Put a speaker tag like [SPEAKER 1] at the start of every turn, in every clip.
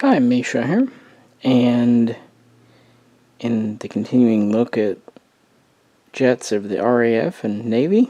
[SPEAKER 1] Hi, Misha here, and in the continuing look at jets of the RAF and Navy,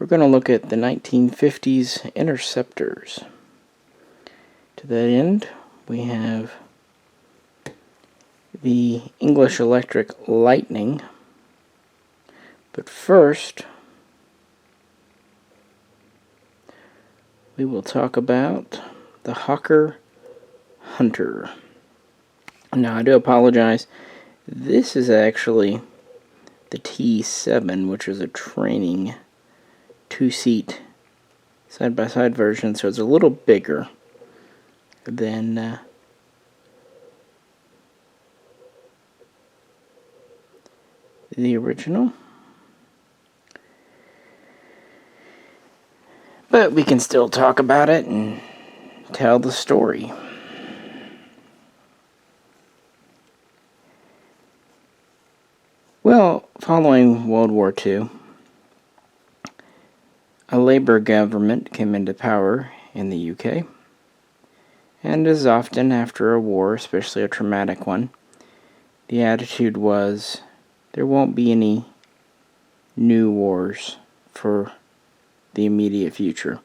[SPEAKER 1] we're going to look at the 1950s interceptors. To that end, we have the English Electric Lightning, but first we will talk about the Hawker Hunter. Now, I do apologize. This is actually the T7, which is a training two-seat side-by-side version, so it's a little bigger than the original. But we can still talk about it and tell the story. Well, following World War II, a Labour government came into power in the UK, and as often after a war, especially a traumatic one, the attitude was there won't be any new wars for the immediate future.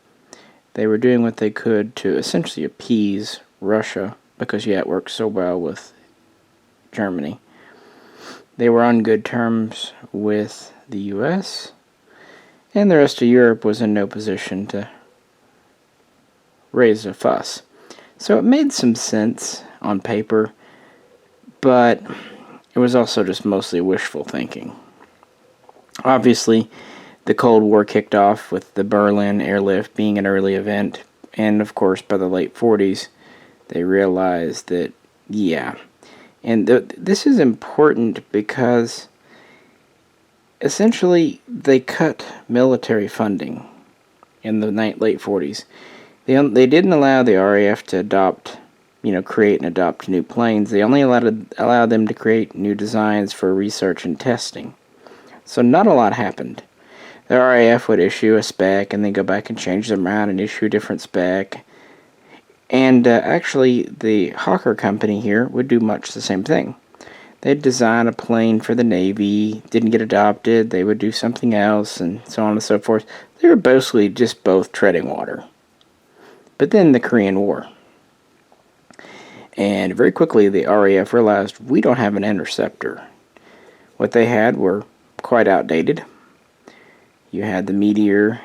[SPEAKER 1] They were doing what they could to essentially appease Russia because, it worked so well with Germany. They were on good terms with the US, and the rest of Europe was in no position to raise a fuss. So it made some sense on paper, but it was also just mostly wishful thinking. Obviously, the Cold War kicked off with the Berlin airlift being an early event, and of course by the late 40s, they realized that, and this is important because essentially they cut military funding in the late 40s. They didn't allow the RAF to adopt, create and adopt new planes. They only allowed them to create new designs for research and testing. So not a lot happened. The RAF would issue a spec and then go back and change them around and issue a different spec. And actually, the Hawker company here would do much the same thing. They'd design a plane for the Navy, didn't get adopted, they would do something else, and so on and so forth. They were basically just both treading water. But then the Korean War. And very quickly, the RAF realized, we don't have an interceptor. What they had were quite outdated. You had the Meteor,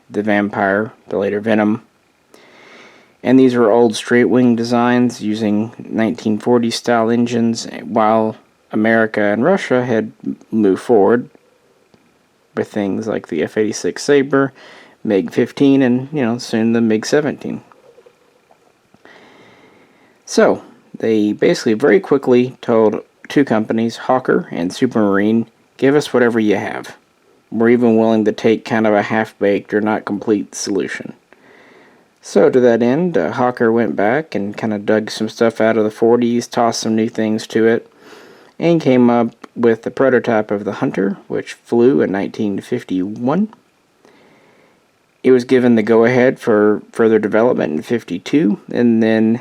[SPEAKER 1] the Vampire, the later Venom. And these were old straight-wing designs using 1940s style engines, while America and Russia had moved forward with things like the F-86 Sabre, MiG-15, and, soon the MiG-17. So, they basically very quickly told two companies, Hawker and Supermarine, give us whatever you have. We're even willing to take kind of a half-baked or not complete solution. So to that end, Hawker went back and kind of dug some stuff out of the 40s, tossed some new things to it, and came up with the prototype of the Hunter, which flew in 1951. It was given the go-ahead for further development in 52, and then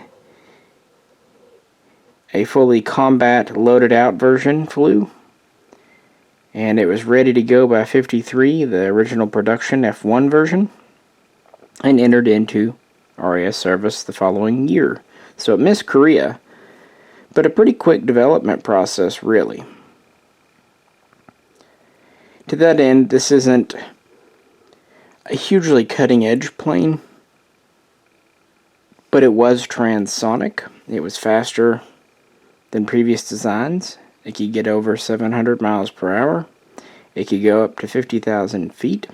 [SPEAKER 1] a fully combat loaded-out version flew. And it was ready to go by 53, the original production F1 version, and entered into RAS service the following year. So it missed Korea, but a pretty quick development process, really. To that end, this isn't a hugely cutting-edge plane, but it was transonic. It was faster than previous designs. It could get over 700 miles per hour. It could go up to 50,000 feet.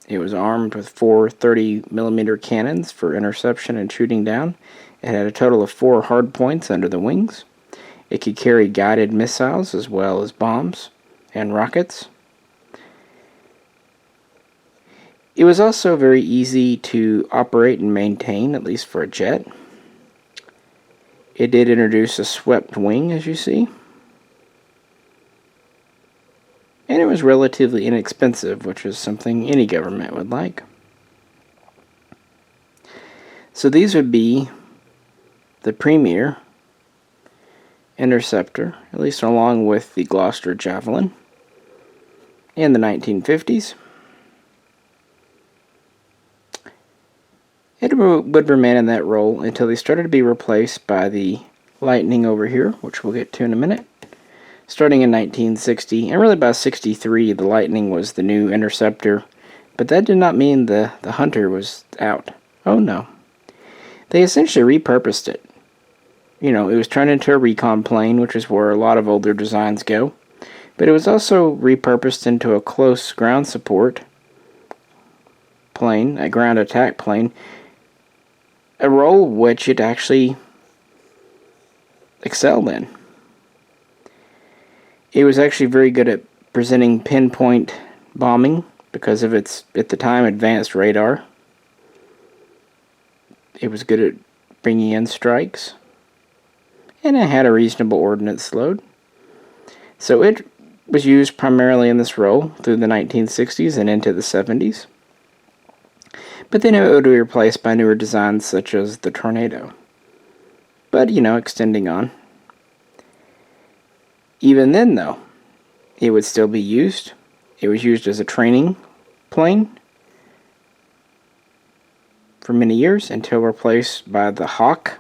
[SPEAKER 1] It was armed with 4 30mm cannons for interception and shooting down. It had a total of 4 hardpoints under the wings. It could carry guided missiles as well as bombs and rockets. It was also very easy to operate and maintain, at least for a jet. It did introduce a swept wing, as you see. And it was relatively inexpensive, which is something any government would like. So these would be the premier interceptor, at least along with the Gloucester Javelin, in the 1950s. It would remain in that role until they started to be replaced by the Lightning over here, which we'll get to in a minute. Starting in 1960, and really by 63, the Lightning was the new interceptor, but that did not mean the Hunter was out. Oh no. They essentially repurposed it. You know, it was turned into a recon plane, which is where a lot of older designs go, but it was also repurposed into a close ground support plane, a ground attack plane, a role which it actually excelled in. It was actually very good at presenting pinpoint bombing because of its, at the time, advanced radar. It was good at bringing in strikes, and it had a reasonable ordnance load. So it was used primarily in this role through the 1960s and into the 70s. But then it would be replaced by newer designs such as the Tornado. But, you know, extending on. Even then, though, it would still be used. It was used as a training plane for many years until replaced by the Hawk.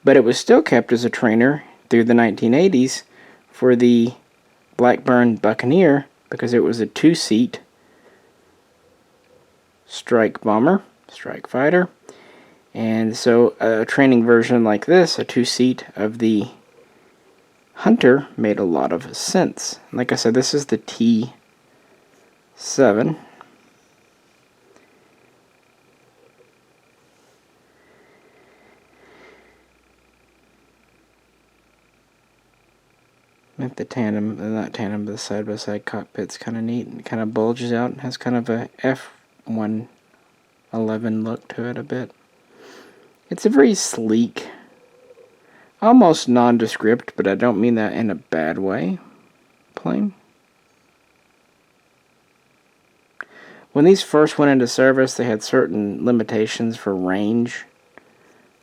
[SPEAKER 1] But it was still kept as a trainer through the 1980s for the Blackburn Buccaneer because it was a two-seat strike bomber, strike fighter. And so a training version like this, a two-seat of the Hunter, made a lot of sense. Like I said, this is the T7. Like the tandem, not tandem, but the side-by-side cockpit's kind of neat. It kind of bulges out and has kind of a F111 look to it a bit. It's a very sleek, almost nondescript, but I don't mean that in a bad way, plane. When these first went into service, they had certain limitations for range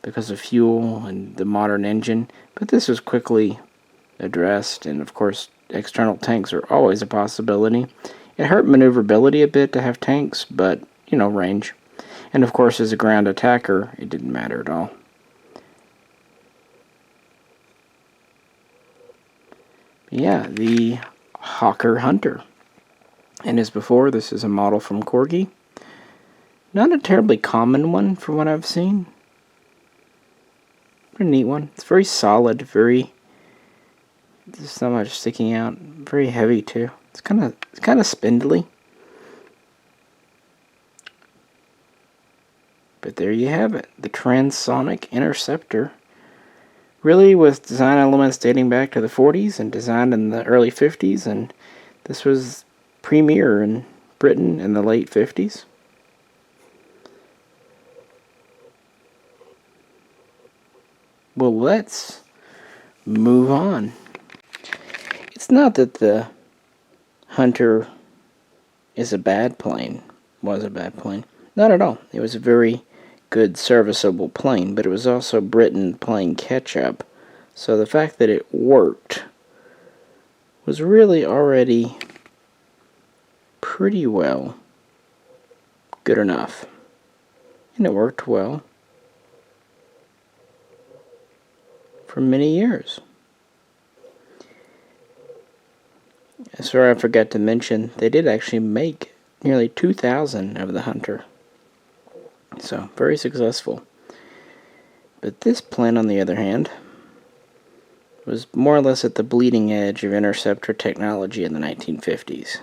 [SPEAKER 1] because of fuel and the modern engine, but this was quickly addressed, and of course external tanks are always a possibility. It hurt maneuverability a bit to have tanks, but, you know, range. And of course, as a ground attacker, it didn't matter at all. Yeah, the Hawker Hunter. And as before, this is a model from Corgi. Not a terribly common one from what I've seen. Pretty neat one. It's very solid, very... There's not much sticking out. Very heavy too. It's kind of spindly. But there you have it, the Transonic Interceptor. Really with design elements dating back to the 40s and designed in the early 50s, and this was premier in Britain in the late 50s. Well, let's move on. It's not that the Hunter is a bad plane, was a bad plane. Not at all. It was a very good serviceable plane, but it was also Britain playing catch-up. So the fact that it worked was really already pretty well good enough. And it worked well for many years. Sorry, I forgot to mention, they did actually make nearly 2,000 of the Hunter. So, very successful. But this plane, on the other hand, was more or less at the bleeding edge of interceptor technology in the 1950s.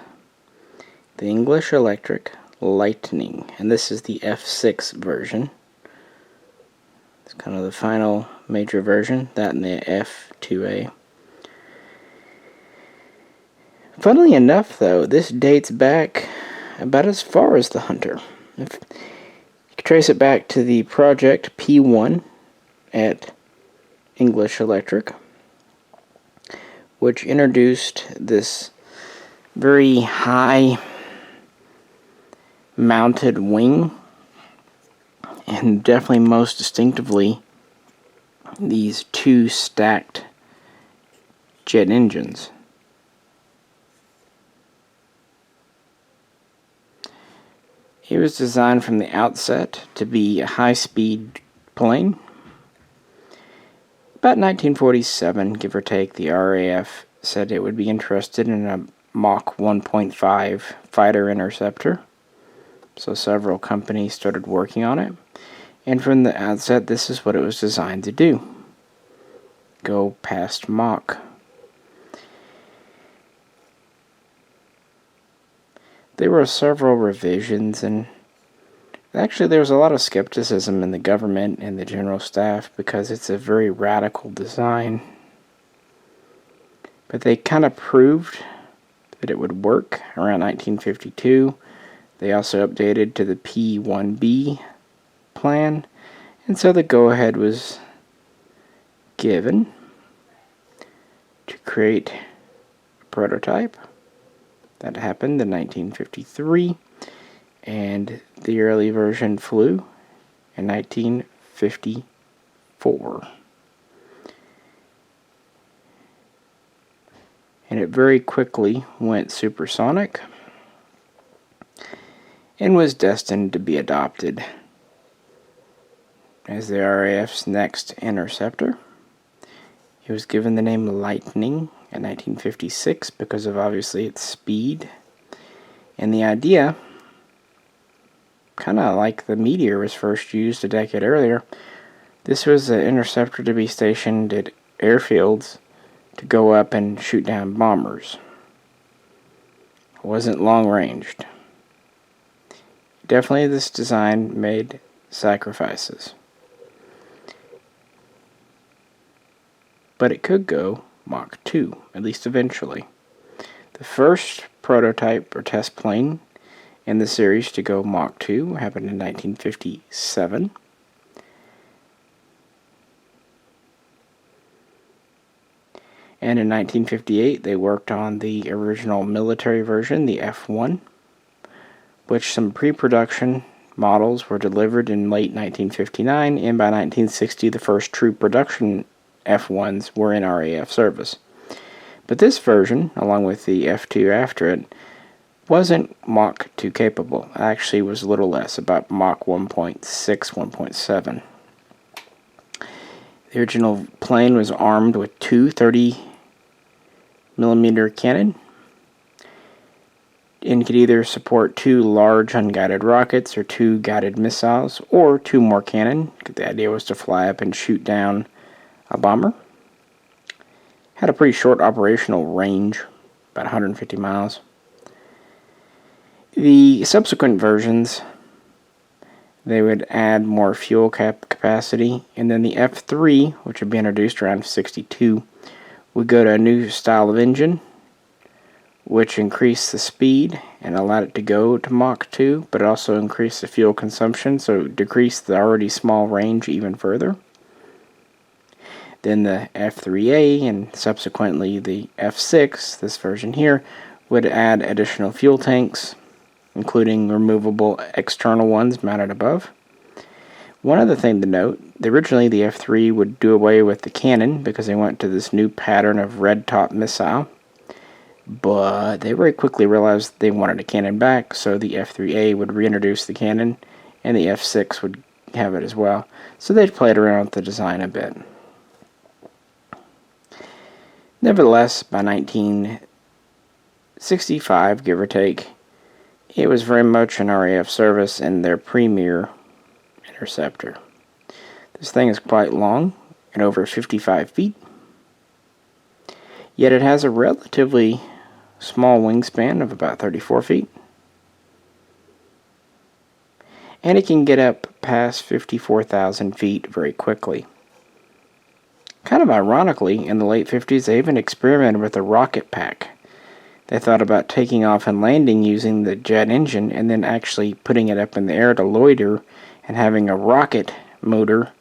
[SPEAKER 1] The English Electric Lightning, and this is the F6 version. It's kind of the final major version, that and the F2A. Funnily enough, though, this dates back about as far as the Hunter. If you can trace it back to the Project P1 at English Electric, which introduced this very high mounted wing and definitely most distinctively these two stacked jet engines. It was designed from the outset to be a high-speed plane. About 1947, give or take, the RAF said it would be interested in a Mach 1.5 fighter interceptor. So several companies started working on it. And from the outset, this is what it was designed to do. Go past Mach. There were several revisions, and actually there was a lot of skepticism in the government and the general staff because it's a very radical design. But they kind of proved that it would work around 1952. They also updated to the P-1B plan, and so the go-ahead was given to create a prototype. That happened in 1953, and the early version flew in 1954. And it very quickly went supersonic and was destined to be adopted as the RAF's next interceptor. It was given the name Lightning in 1956 because of obviously its speed. And the idea, kind of like the Meteor was first used a decade earlier, this was an interceptor to be stationed at airfields to go up and shoot down bombers. It wasn't long ranged. Definitely this design made sacrifices. But it could go Mach 2, at least eventually. The first prototype or test plane in the series to go Mach 2 happened in 1957. And in 1958 they worked on the original military version, the F-1, which some pre-production models were delivered in late 1959, and by 1960 the first true production F-1s were in RAF service. But this version, along with the F-2 after it, wasn't Mach 2 capable. It actually was a little less, about Mach 1.6, 1.7. The original plane was armed with two 30mm cannon and could either support two large unguided rockets or two guided missiles or two more cannon. The idea was to fly up and shoot down a bomber. Had a pretty short operational range, about 150 miles. The subsequent versions, they would add more fuel capacity, and then the F-3, which would be introduced around 62, would go to a new style of engine, which increased the speed and allowed it to go to Mach 2, but also increased the fuel consumption, so it decreased the already small range even further. Then the F-3A and subsequently the F-6, this version here, would add additional fuel tanks, including removable external ones mounted above. One other thing to note, originally the F-3 would do away with the cannon because they went to this new pattern of red-top missile, but they very quickly realized they wanted a cannon back, so the F-3A would reintroduce the cannon, and the F-6 would have it as well. So they'd played around with the design a bit. Nevertheless, by 1965, give or take, it was very much in RAF service and their premier interceptor. This thing is quite long and over 55 feet, yet it has a relatively small wingspan of about 34 feet, and it can get up past 54,000 feet very quickly. Kind of ironically, in the late 50s, they even experimented with a rocket pack. They thought about taking off and landing using the jet engine and then actually putting it up in the air to loiter and having a rocket motor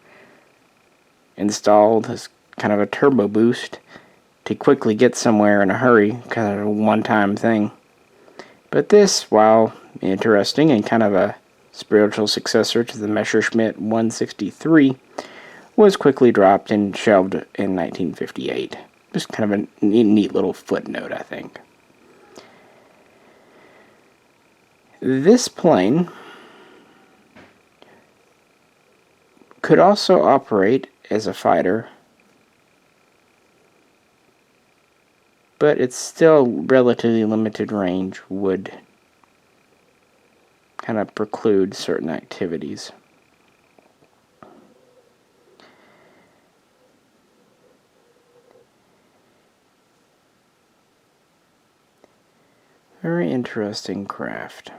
[SPEAKER 1] installed as kind of a turbo boost to quickly get somewhere in a hurry, kind of a one-time thing. But this, while interesting and kind of a spiritual successor to the Messerschmitt 163, was quickly dropped and shelved in 1958. Just kind of a neat little footnote, I think. This plane could also operate as a fighter, but its still relatively limited range would kind of preclude certain activities. Very interesting craft.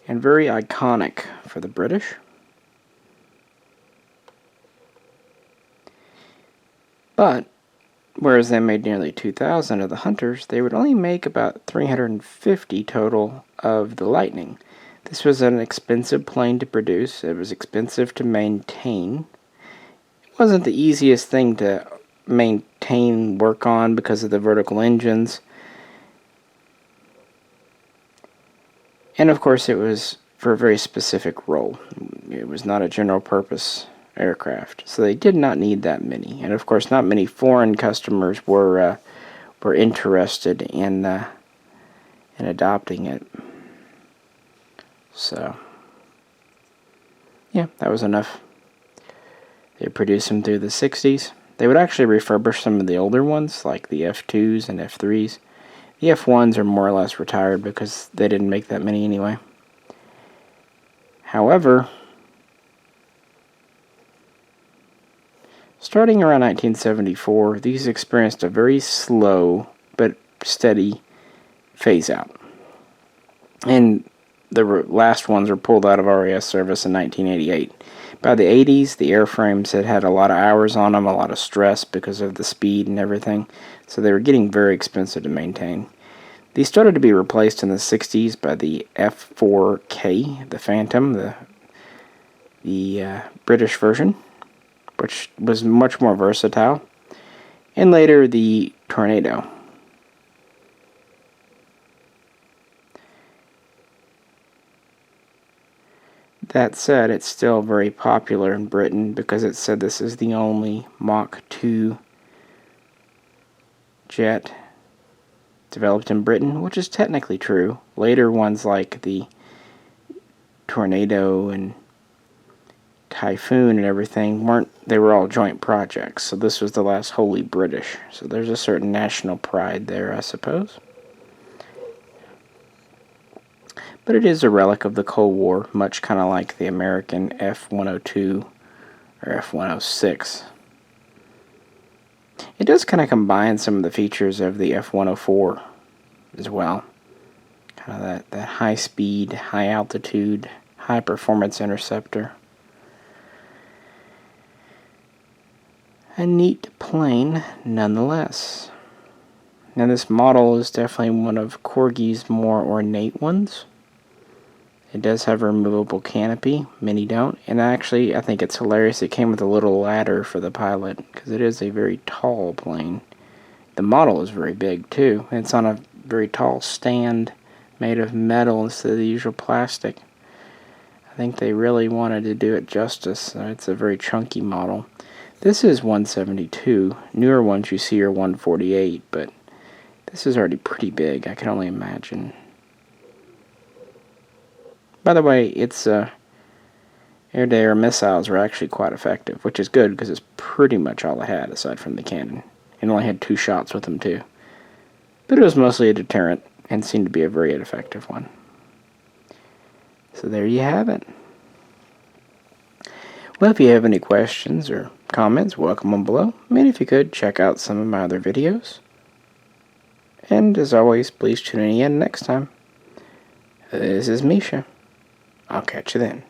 [SPEAKER 1] And very iconic for the British. But, whereas they made nearly 2,000 of the Hunters, they would only make about 350 total of the Lightning. This was an expensive plane to produce. It was expensive to maintain. It wasn't the easiest thing to maintain, work on because of the vertical engines. And of course it was for a very specific role. It was not a general purpose aircraft, so they did not need that many. And of course not many foreign customers were interested in adopting it. So yeah, that was enough. They produced them through the 60s. They would actually refurbish some of the older ones, like the F2s and F3s. The F1s are more or less retired because they didn't make that many anyway. However, starting around 1974, these experienced a very slow but steady phase out. And the last ones were pulled out of RAF service in 1988. By the 80s, the airframes had a lot of hours on them, a lot of stress because of the speed and everything, so they were getting very expensive to maintain. These started to be replaced in the 60s by the F4K, the Phantom, the British version, which was much more versatile, and later the Tornado. That said, it's still very popular in Britain because it said this is the only Mach 2 jet developed in Britain, which is technically true. Later ones like the Tornado and Typhoon and everything they were all joint projects, so this was the last wholly British. So there's a certain national pride there, I suppose. But it is a relic of the Cold War, much kind of like the American F-102 or F-106. It does kind of combine some of the features of the F-104 as well. Kind of that high speed, high altitude, high performance interceptor. A neat plane nonetheless. Now this model is definitely one of Corgi's more ornate ones. It does have a removable canopy, many don't, and actually I think it's hilarious it came with a little ladder for the pilot, because it is a very tall plane. The model is very big too. It's on a very tall stand made of metal instead of the usual plastic. I think they really wanted to do it justice. It's a very chunky model. This is 172. Newer ones you see are 148, but this is already pretty big, I can only imagine. By the way, its air-to-air missiles were actually quite effective, which is good because it's pretty much all it had aside from the cannon. It only had 2 shots with them too. But it was mostly a deterrent and seemed to be a very effective one. So there you have it. Well, if you have any questions or comments, welcome them below. And if you could, check out some of my other videos. And as always, please tune in again next time. This is Misha. I'll catch you then.